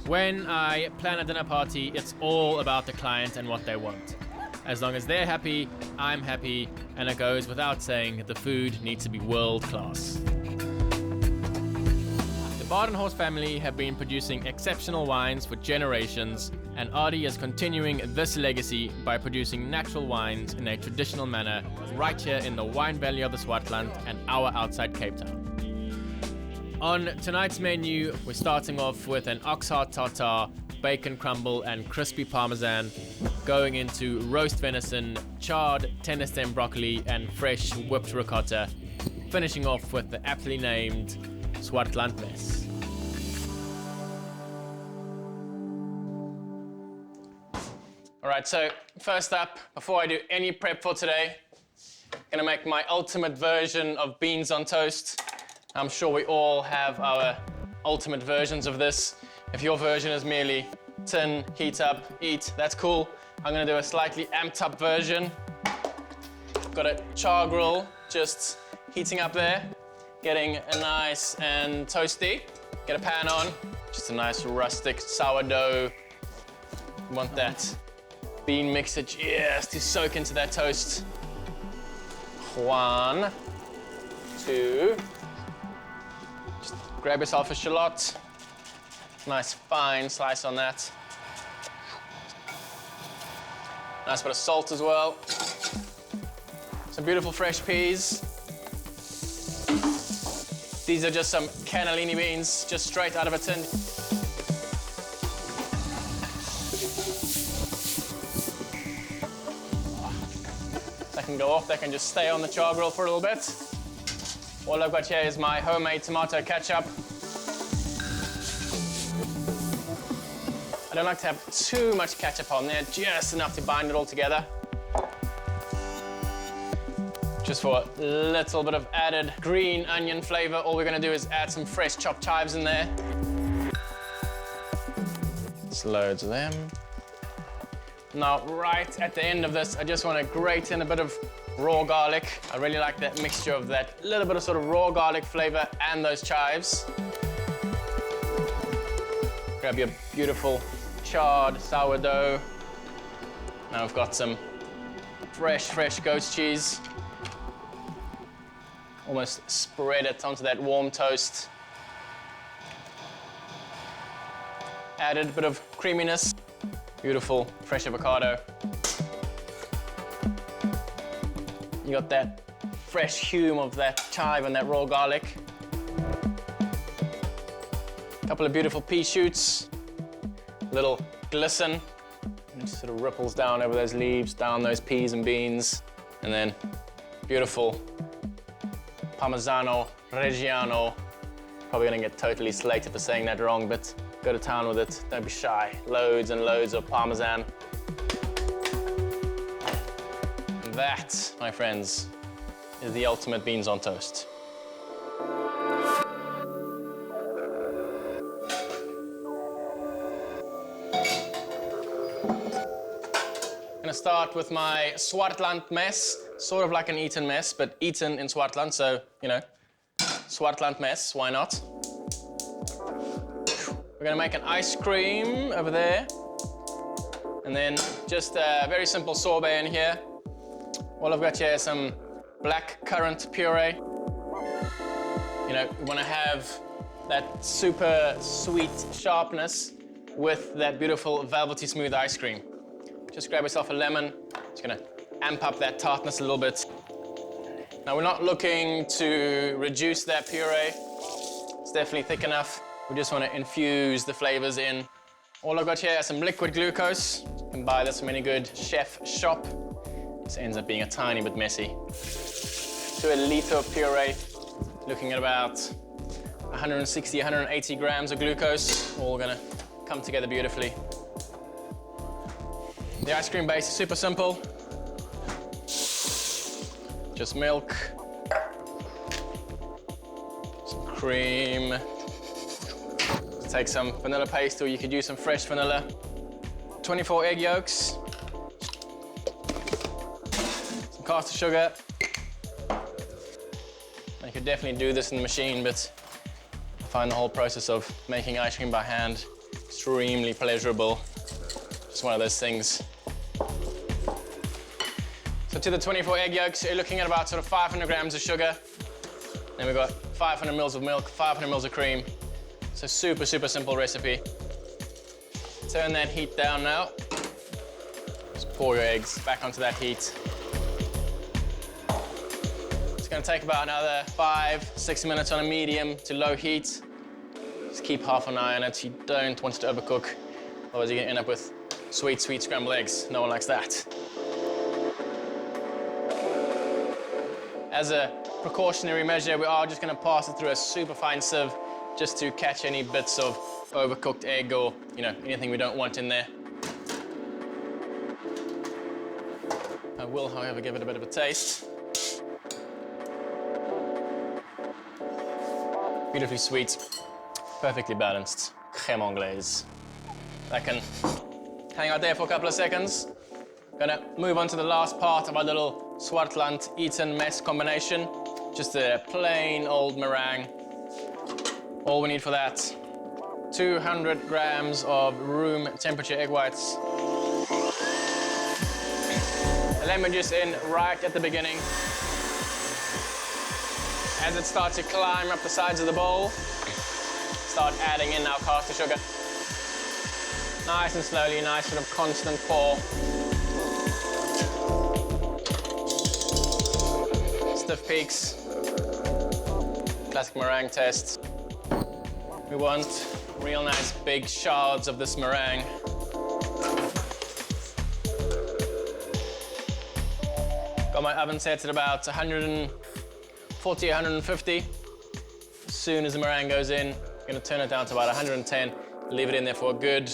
When I plan a dinner party, it's all about the client and what they want. As long as they're happy, I'm happy, and it goes without saying the food needs to be world class. The Badenhorst family have been producing exceptional wines for generations, and Ardie is continuing this legacy by producing natural wines in a traditional manner right here in the wine valley of the Swartland an hour outside Cape Town. On tonight's menu, we're starting off with an ox heart tartare, bacon crumble and crispy Parmesan, going into roast venison, charred tenderstem broccoli and fresh whipped ricotta, finishing off with the aptly named Swartland mess. Alright, so first up, before I do any prep for today, I'm gonna make my ultimate version of beans on toast. I'm sure we all have our ultimate versions of this. If your version is merely tin, heat up, eat, that's cool. I'm gonna do a slightly amped up version. Got a char grill just heating up there, getting a nice and toasty. Get a pan on, just a nice rustic sourdough. You want that bean mixer just to soak into that toast. 1, 2. Just grab yourself a shallot. Nice fine slice on that. Nice bit of salt as well. Some beautiful fresh peas. These are just some cannellini beans, just straight out of a tin. That can go off, that can just stay on the char grill for a little bit. All I've got here is my homemade tomato ketchup. I don't like to have too much ketchup on there, just enough to bind it all together. Just for a little bit of added green onion flavor, all we're gonna do is add some fresh chopped chives in there. Just loads of them. Now, right at the end of this, I just wanna grate in a bit of raw garlic. I really like that mixture of that little bit of sort of raw garlic flavor and those chives. Grab your beautiful charred sourdough. Now I've got some fresh goat's cheese. Almost spread it onto that warm toast. Added a bit of creaminess. Beautiful fresh avocado. You got that fresh hume of that chive and that raw garlic. A couple of beautiful pea shoots. Little glisten. And it just sort of ripples down over those leaves, down those peas and beans. And then beautiful Parmesano Reggiano. Probably gonna get totally slated for saying that wrong, but go to town with it, don't be shy. Loads and loads of Parmesan. And that, my friends, is the ultimate beans on toast. I'm gonna start with my Swartland mess, sort of like an Eton mess, but Eton in Swartland, so, you know, Swartland mess, why not? We're gonna make an ice cream over there, and then just a very simple sorbet in here. All I've got here is some black currant puree. You know, we wanna have that super sweet sharpness with that beautiful velvety smooth ice cream. Just grab yourself a lemon. Just gonna amp up that tartness a little bit. Now, we're not looking to reduce that puree. It's definitely thick enough. We just want to infuse the flavors in. All I've got here is some liquid glucose. You can buy this from any good chef shop. This ends up being a tiny bit messy. To a liter of puree, looking at about 160, 180 grams of glucose. All gonna come together beautifully. The ice cream base is super simple. Just milk, some cream. Take some vanilla paste, or you could use some fresh vanilla. 24 egg yolks. Some caster sugar. You could definitely do this in the machine, but I find the whole process of making ice cream by hand extremely pleasurable. Just one of those things. So to the 24 egg yolks, you're looking at about sort of 500 grams of sugar. Then we've got 500 mils of milk, 500 mils of cream. It's a super, super simple recipe. Turn that heat down now. Just pour your eggs back onto that heat. It's going to take about another 5-6 minutes on a medium to low heat. Just keep half an eye on it. You don't want it to overcook. Otherwise you're going to end up with sweet, sweet scrambled eggs. No one likes that. As a precautionary measure, we are just going to pass it through a super fine sieve just to catch any bits of overcooked egg or, anything we don't want in there. I will, however, give it a bit of a taste. Beautifully sweet, perfectly balanced crème anglaise. That can hang out there for a couple of seconds. Gonna move on to the last part of our little Swartland Eton mess combination. Just a plain old meringue. All we need for that, 200 grams of room temperature egg whites. Lemon juice in right at the beginning. As it starts to climb up the sides of the bowl, start adding in our caster sugar. Nice and slowly, nice sort of constant pour. Stiff peaks, classic meringue test. We want real nice big shards of this meringue. Got my oven set at about 140, 150. As soon as the meringue goes in, I'm gonna turn it down to about 110, leave it in there for a good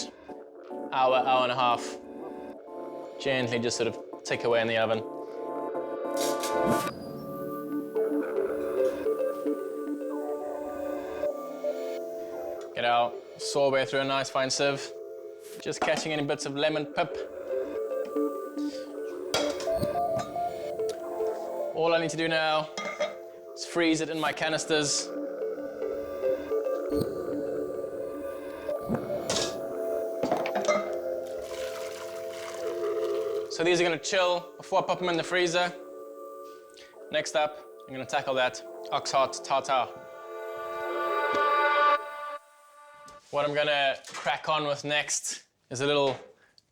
hour, hour and a half. Gently just sort of tick away in the oven. Get our sorbet through a nice fine sieve. Just catching any bits of lemon pip. All I need to do now is freeze it in my canisters. So these are going to chill before I pop them in the freezer. Next up, I'm going to tackle that ox-heart tartare. What I'm going to crack on with next is a little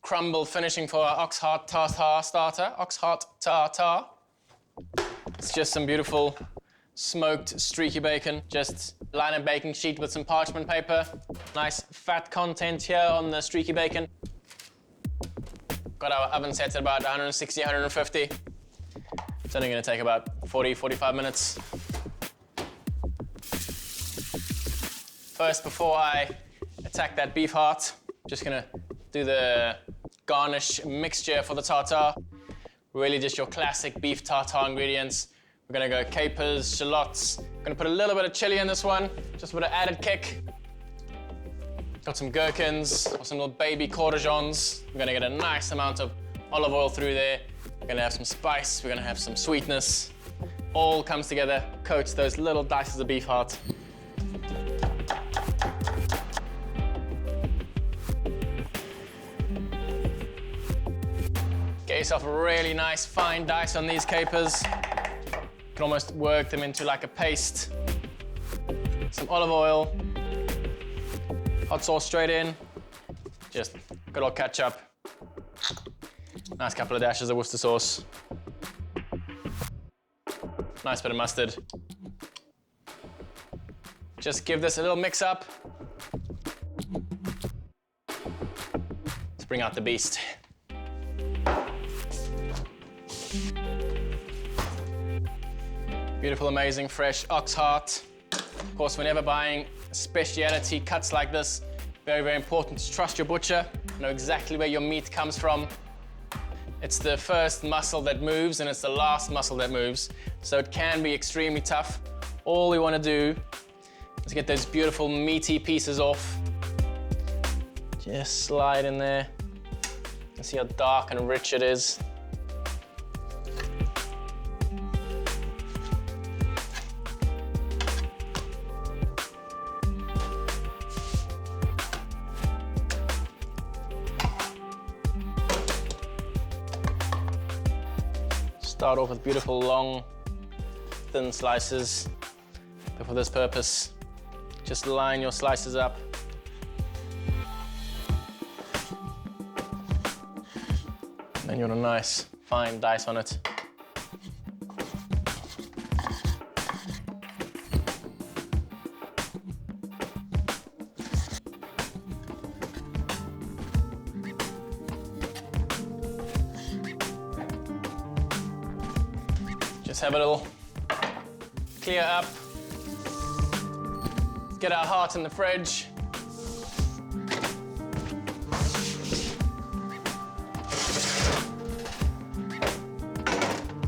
crumble finishing for our ox-heart tartare starter. Ox-heart tartare. It's just some beautiful smoked streaky bacon. Just line a baking sheet with some parchment paper. Nice fat content here on the streaky bacon. Got our oven set at about 160, 150. It's only going to take about 40, 45 minutes. First, before I attack that beef heart, just going to do the garnish mixture for the tartare. Really just your classic beef tartare ingredients. We're going to go capers, shallots. I'm going to put a little bit of chili in this one, just a bit of added kick. Got some gherkins or some little baby courgettes. We're gonna get a nice amount of olive oil through there. We're gonna have some spice, we're gonna have some sweetness. All comes together, coats those little dices of beef heart. Get yourself a really nice fine dice on these capers. You can almost work them into like a paste. Some olive oil. Hot sauce straight in, just good old ketchup. Nice couple of dashes of Worcester sauce. Nice bit of mustard. Just give this a little mix up. Let's bring out the beast. Beautiful, amazing, fresh ox heart. Of course, whenever buying specialty cuts like this, very, very important to trust your butcher, know exactly where your meat comes from. It's the first muscle that moves and it's the last muscle that moves, so it can be extremely tough. All we want to do is get those beautiful meaty pieces off. Just slide in there and see how dark and rich it is. Start off with beautiful long, thin slices. But for this purpose, just line your slices up. And then you want a nice fine dice on it. Just have a little clear up. Get our heart in the fridge.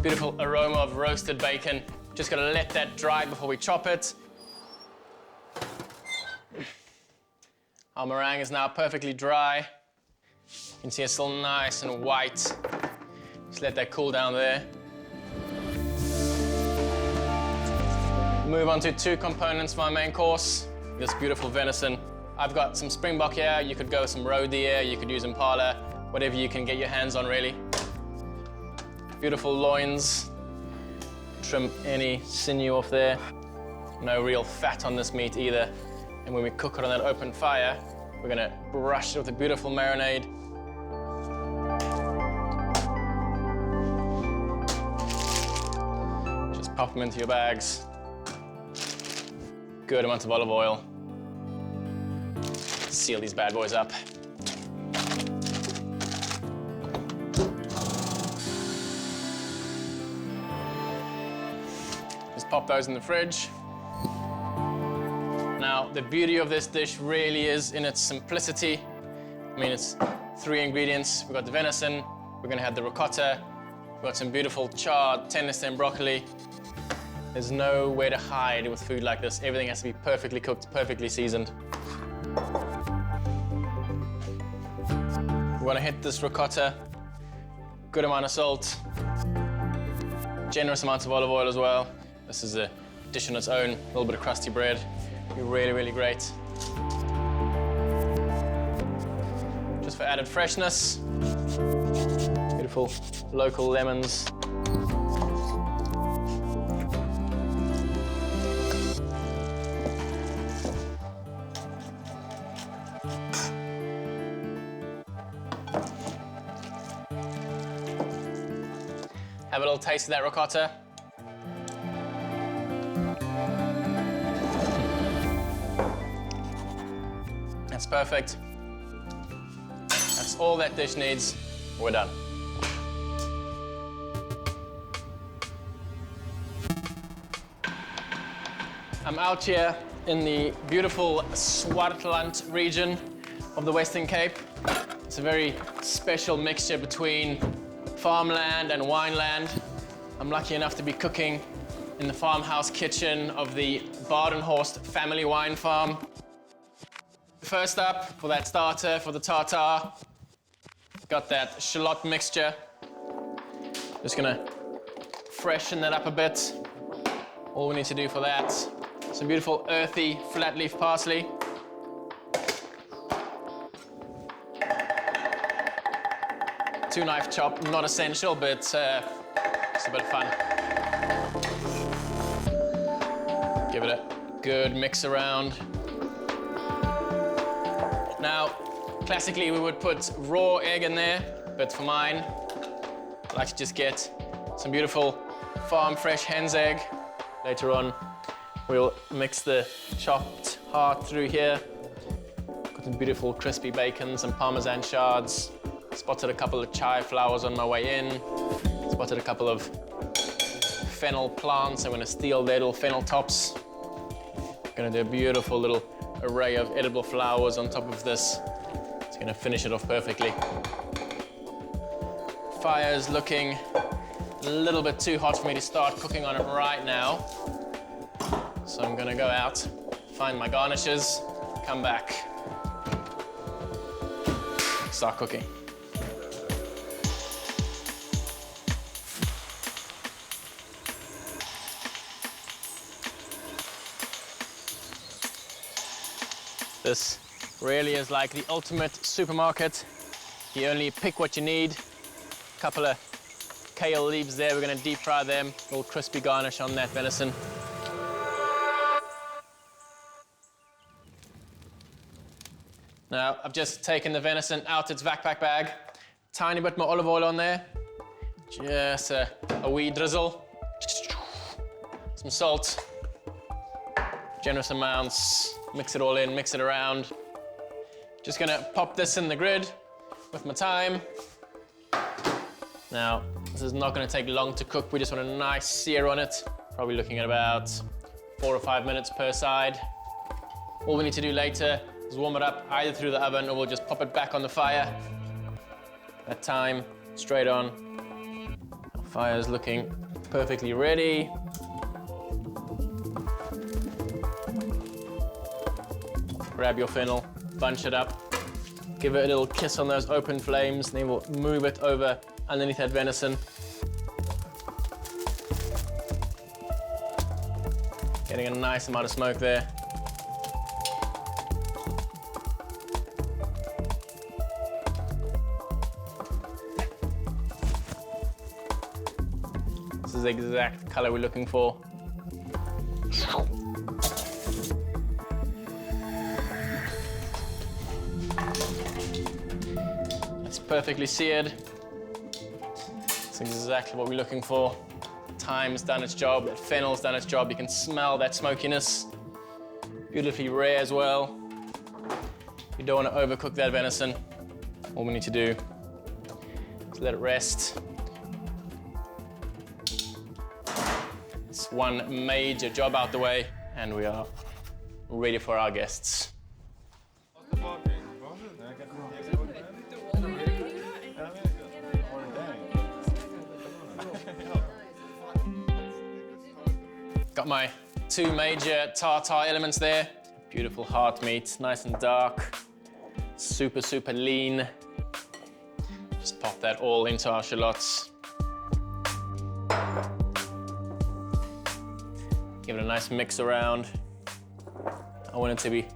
Beautiful aroma of roasted bacon. Just gotta let that dry before we chop it. Our meringue is now perfectly dry. You can see it's still nice and white. Just let that cool down there. Move on to 2 components for our main course. This beautiful venison. I've got some springbok here. You could go with some roe deer, you could use impala, whatever you can get your hands on, really. Beautiful loins. Trim any sinew off there. No real fat on this meat either. And when we cook it on that open fire, we're gonna brush it with a beautiful marinade. Just pop them into your bags. Good amount of olive oil. Seal these bad boys up. Just pop those in the fridge. Now, the beauty of this dish really is in its simplicity. I mean, it's 3 ingredients. We've got the venison, we're gonna have the ricotta, we've got some beautiful charred tenderstem broccoli. There's nowhere to hide with food like this. Everything has to be perfectly cooked, perfectly seasoned. We want to hit this ricotta. Good amount of salt. Generous amounts of olive oil as well. This is a dish on its own. A little bit of crusty bread. Be really, really great. Just for added freshness. Beautiful local lemons. Have a little taste of that ricotta. That's perfect. That's all that dish needs. We're done. I'm out here in the beautiful Swartland region of the Western Cape. It's a very special mixture between farmland and wineland. I'm lucky enough to be cooking in the farmhouse kitchen of the Badenhorst family wine farm. First up, for that starter, for the tartare, got that shallot mixture. Just gonna freshen that up a bit. All we need to do for that, some beautiful earthy flat leaf parsley. Two-knife chop, not essential, but just a bit of fun. Give it a good mix around. Now, classically we would put raw egg in there, but for mine, I like to just get some beautiful farm fresh hen's egg. Later on, we'll mix the chopped heart through here. Got some beautiful crispy bacon, some Parmesan shards. Spotted a couple of chive flowers on my way in. Spotted a couple of fennel plants. I'm gonna steal their little fennel tops. Gonna do a beautiful little array of edible flowers on top of this. It's gonna finish it off perfectly. Fire's looking a little bit too hot for me to start cooking on it right now. So I'm gonna go out, find my garnishes, come back, start cooking. This really is like the ultimate supermarket. You only pick what you need. A couple of kale leaves there. We're gonna deep fry them. A little crispy garnish on that venison. Now, I've just taken the venison out its backpack bag. Tiny bit more olive oil on there. Just a wee drizzle. Some salt. Generous amounts. Mix it all in, mix it around. Just gonna pop this in the grid with my thyme. Now, this is not gonna take long to cook. We just want a nice sear on it. Probably looking at about 4 or 5 minutes per side. All we need to do later is warm it up either through the oven or we'll just pop it back on the fire. That thyme, straight on. Our fire is looking perfectly ready. Grab your fennel, bunch it up, give it a little kiss on those open flames, and then we'll move it over underneath that venison. Getting a nice amount of smoke there. This is the exact color we're looking for. It's perfectly seared. That's exactly what we're looking for. Thyme's done its job, that fennel's done its job. You can smell that smokiness. Beautifully rare as well. You don't want to overcook that venison. All we need to do is let it rest. It's one major job out the way, and we are ready for our guests. Got my 2 major tartare elements there. Beautiful heart meat, nice and dark. Super, super lean. Just pop that all into our shallots. Give it a nice mix around. I want it to be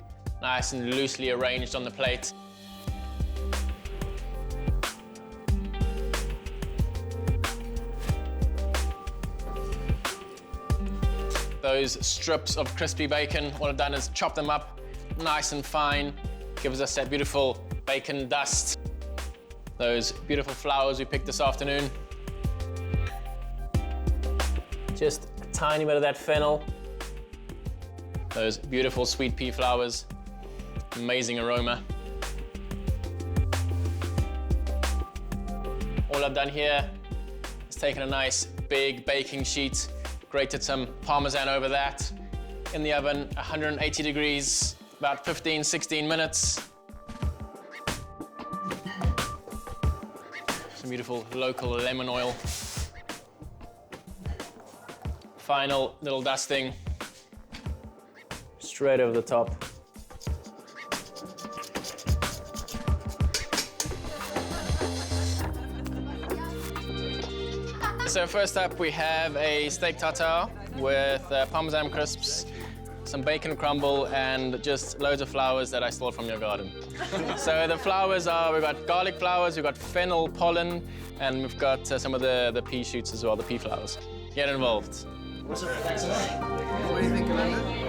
nice and loosely arranged on the plate. Those strips of crispy bacon, what I've done is chop them up nice and fine. Gives us that beautiful bacon dust. Those beautiful flowers we picked this afternoon. Just a tiny bit of that fennel. Those beautiful sweet pea flowers. Amazing aroma. All I've done here is taken a nice big baking sheet, grated some Parmesan over that. In the oven, 180 degrees, about 15, 16 minutes. Some beautiful local lemon oil. Final little dusting, straight over the top. So first up, we have a steak tartare with Parmesan crisps, some bacon crumble, and just loads of flowers that I stole from your garden. So the flowers are, we've got garlic flowers, we've got fennel pollen, and we've got some of the pea shoots as well, the pea flowers. Get involved. What's up? What do you think, Amanda?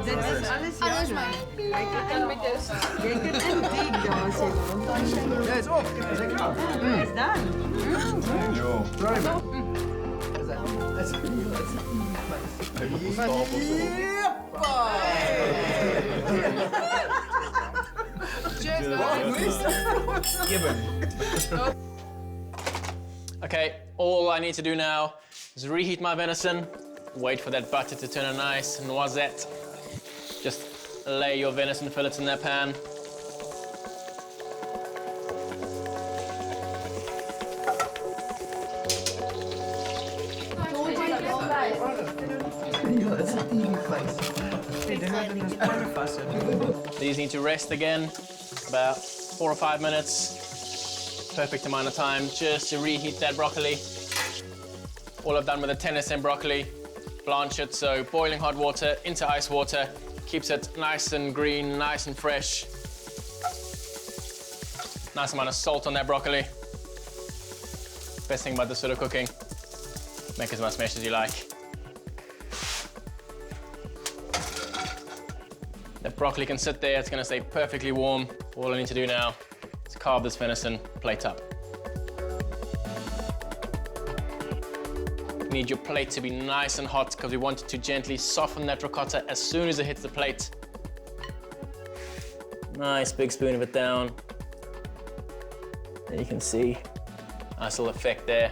Dit is alles mijn. En met dus. Ja, is op. Zeker af. Is done. Yo. Right. Okay, all I need to do now is reheat my venison, wait for that butter to turn a nice noisette. Just lay your venison fillets in that pan. These need to rest again, about 4 or 5 minutes. Perfect amount of time just to reheat that broccoli. All I've done with the tenderstem broccoli, blanch it, so boiling hot water into ice water, keeps it nice and green, nice and fresh. Nice amount of salt on that broccoli. Best thing about this sort of cooking, make as much mesh as you like. The broccoli can sit there, it's gonna stay perfectly warm. All I need to do now is carve this venison, plate up. You need your plate to be nice and hot because we want to gently soften that ricotta as soon as it hits the plate. Nice big spoon of it down. There you can see, nice little effect there.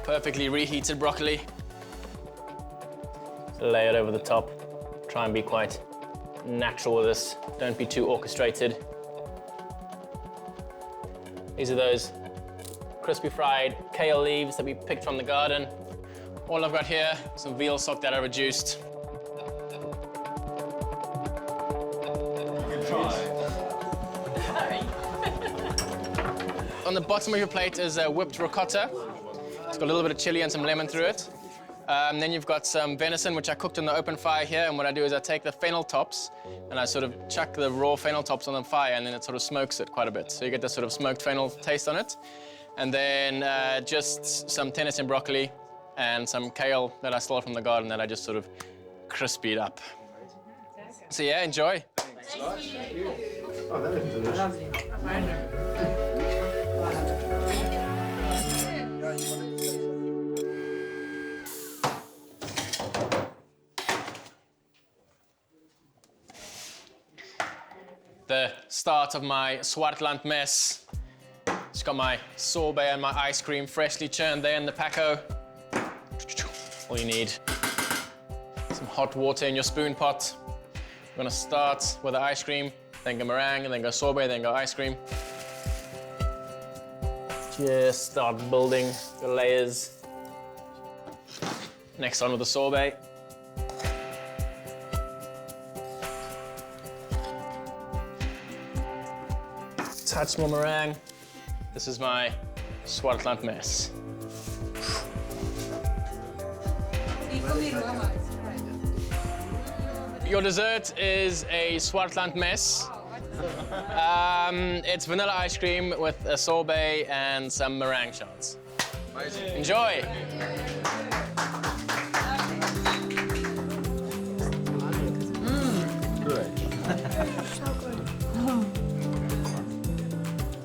Perfectly reheated broccoli. Lay it over the top. Try and be quite natural with this. Don't be too orchestrated. These are those crispy fried kale leaves that we picked from the garden. All I've got here, some veal stock that I reduced. On the bottom of your plate is a whipped ricotta. It's got a little bit of chili and some lemon through it. Then you've got some venison, which I cooked on the open fire here. And what I do is I take the fennel tops and I sort of chuck the raw fennel tops on the fire, and then it sort of smokes it quite a bit. So you get this sort of smoked fennel taste on it. And then just some tenderstem broccoli and some kale that I stole from the garden that I just sort of crispied up. So yeah, enjoy. Thanks a lot. Oh, that looks delicious. The start of my Swartland mess. Just got my sorbet and my ice cream freshly churned there in the Paco. All you need, some hot water in your spoon pot. We're gonna start with the ice cream, then go meringue, and then go sorbet, then go ice cream. Just start building your layers. Next on with the sorbet. Touch more meringue. This is my Swartland mess. Your dessert is a Swartland mess. It's vanilla ice cream with a sorbet and some meringue shards. Amazing. Enjoy.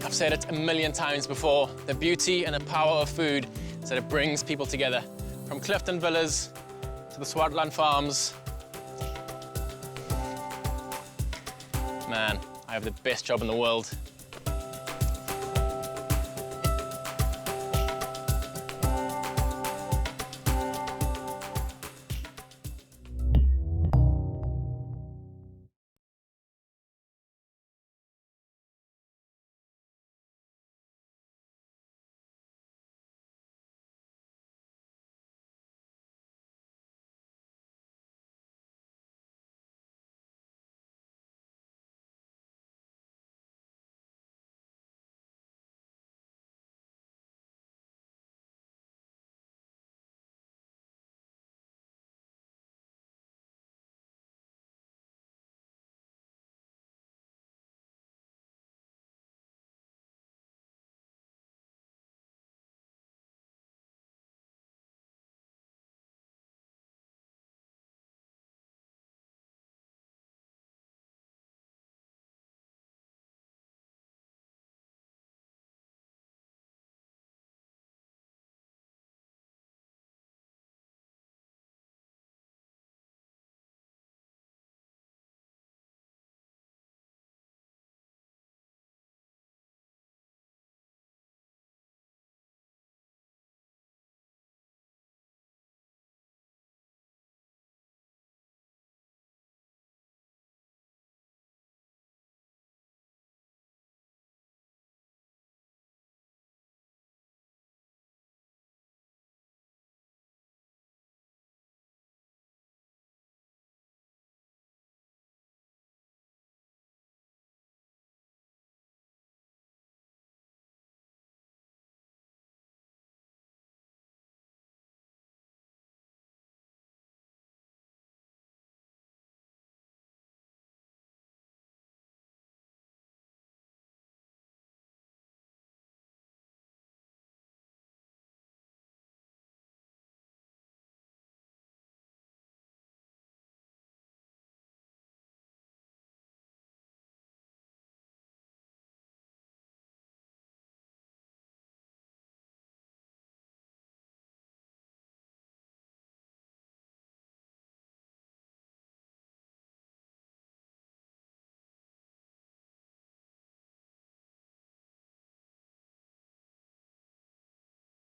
I've said it a million times before, the beauty and the power of food is that it brings people together. From Clifton Villas to the Swartland farms. Man, I have the best job in the world.